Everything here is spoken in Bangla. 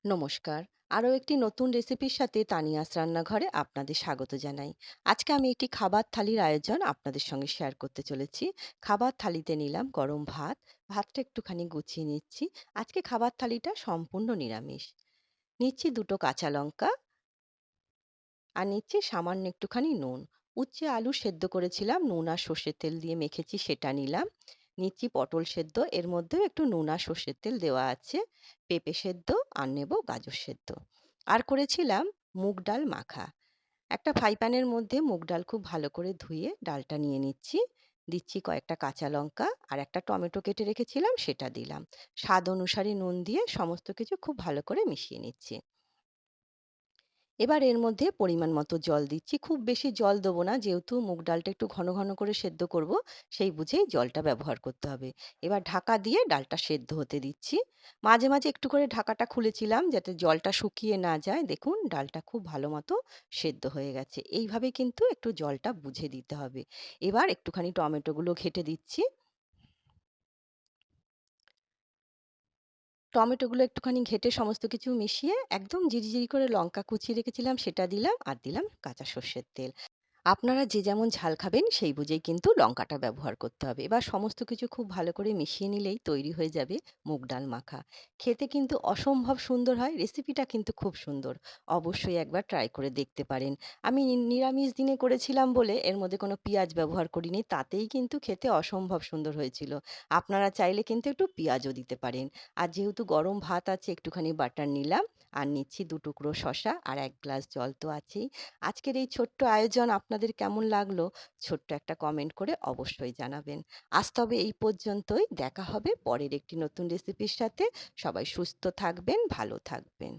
নমস্কার। আরও একটি নতুন রেসিপির সাথে তানিয়াস রান্নাঘরে আপনাদের স্বাগত জানাই। আজকে আমি একটি খাবার থালির আয়োজন আপনাদের সঙ্গে শেয়ার করতে চলেছি। খাবার থালিতে নিলাম গরম ভাত, ভাতটা একটুখানি গুছিয়ে নিচ্ছি। আজকে খাবার থালিটা সম্পূর্ণ নিরামিষ। নিচ্ছি ২ টো কাঁচা লঙ্কা আর নিচ্ছি সামান্য একটুখানি নুন। উচ্ছে আলু সেদ্ধ করেছিলাম, নুন আর সর্ষের তেল দিয়ে মেখেছি সেটা নিলাম। নিচ্ছি পটল সেদ্ধ, এর মধ্যেও একটু নুন আর সর্ষের তেল দেওয়া আছে। পেঁপে সেদ্ধ আর নেব গাজর সেদ্ধ। আর করেছিলাম মুগ ডাল মাখা। একটা ফ্রাই প্যানের মধ্যে মুগ ডাল খুব ভালো করে ধুয়ে ডালটা নিয়ে নিচ্ছি। দিচ্ছি কয়েকটা কাঁচা লঙ্কা আর একটা টমেটো কেটে রেখেছিলাম সেটা দিলাম। স্বাদ অনুসারে নুন দিয়ে সমস্ত কিছু খুব ভালো করে মিশিয়ে নিচ্ছি। এবার এর মধ্যে পরিমাণ মতো জল দিচ্ছি। খুব বেশি জল দেবো না, যেহেতু মুগ ডালটা একটু ঘন, ঘন করে সেদ্ধ করব, সেই বুঝেই জলটা ব্যবহার করতে হবে। এবার ঢাকা দিয়ে ডালটা সেদ্ধ হতে দিচ্ছি। মাঝে, মাঝে একটু করে ঢাকাটা খুলেছিলাম যাতে জলটা শুকিয়ে না যায়। দেখুন ডালটা খুব ভালো মতো সেদ্ধ হয়ে গেছে। এইভাবে কিন্তু একটু জলটা বুঝে দিতে হবে। এবার একটুখানি টমেটোগুলো ঘেঁটে দিচ্ছি। টমেটোগুলো একটুখানি ঘেঁটে সমস্ত কিছু মিশিয়ে একদম ঝিরিঝিরি করে লঙ্কা কুচিয়ে রেখেছিলাম সেটা দিলাম আর দিলাম কাঁচা সর্ষের তেল। আপনারা যে যেমন ঝাল খাবেন সেই বুঝেই কিন্তু লঙ্কাটা ব্যবহার করতে হবে। এবার সমস্ত কিছু খুব ভালো করে মিশিয়ে নিলেই তৈরি হয়ে যাবে মুগ ডাল মাখা। খেতে কিন্তু অসম্ভব সুন্দর হয়। রেসিপিটা কিন্তু খুব সুন্দর। অবশ্যই একবার ট্রাই করে দেখতে পারেন। আমি নিরামিষ দিনে করেছিলাম বলে এর মধ্যে কোনো পেঁয়াজ ব্যবহার করিনি। তাতেই কিন্তু খেতে অসম্ভব সুন্দর হয়েছিল। আপনারা চাইলে কিন্তু একটু পেঁয়াজও দিতে পারেন। আর যেহেতু গরম ভাত আছে একটুখানি বাটার নিলাম আর নিচ্ছি ২ টুকরো শসা আর ১ গ্লাস জল তো আছেই। আজকের এই ছোট্ট আয়োজন আপনাদের কেমন লাগলো? ছোট্ট একটা কমেন্ট করে অবশ্যই জানাবেন। আজ তবে এই পর্যন্তই। দেখা হবে পরের একটি নতুন রেসিপির সাথে। সবাই সুস্থ থাকবেন, ভালো থাকবেন।